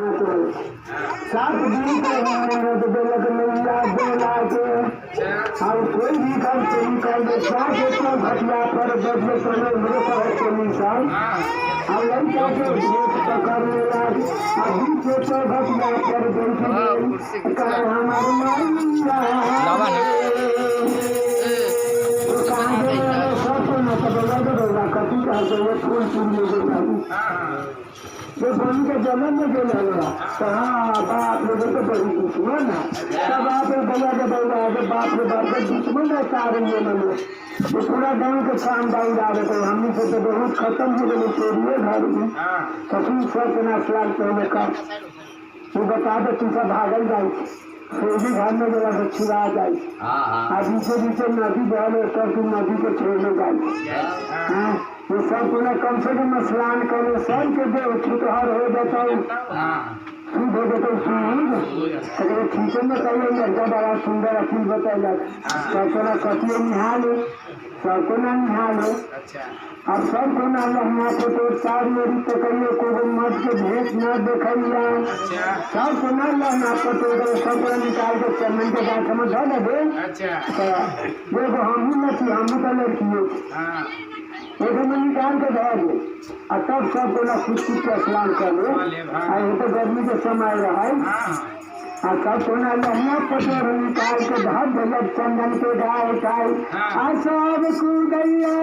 सात दिन के तो बोलक मैया बोला के और कोई भी काम चली कर दे साथ तो घटिया पर बदले करे मेरे पर चली साल और लड़का के भेंट करने लग अभी से तो घटिया पर बैठी कर हमारी मैया तो कहां गए सब ना सब लगा कथी का तो फूल फूल ले जो बन के जन्म में जो लगा कहाँ बाप लोगों को बड़ी दुश्मन है तब आप भैया के बोला है बाप रे बाप का दुश्मन है कारण ये मन में ये पूरा गाँव के काम डाल रहे थे हमने से तो बहुत खत्म हो गए चोरिए घर में सभी सब नाशलाल पहले कर वो बता दे तू सब भागल जाए फिर भी घर में जरा से छिड़ा जाए आज बीचे नदी बहल सब तुम नदी को छोड़ने जाए ये सब तुमने कम से कम स्नान करो सब के दे छुटहर हो जाता है शुद्ध हो जाता है अगर ठीक में कहिए लड़का बड़ा सुंदर अखिल बताया सबको ना कथिए निहाल सबको ना निहाल अब सबको ना लहना को तो चार मेरी तो कहिए को मत के भेंट न देखिया सबको ना लहना को तो सब निकाल के चंदन के गाछ में धो दे देखो हम ही नहीं हम तो लड़की एक में निकाल के धो दे और तब सब बोला कुछ के स्नान कर लो तो गर्मी के समय रहा और सब सोना लहना पटोर निकाल के धर भैया चंदन के गाय खाई आ सब को गैया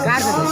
कार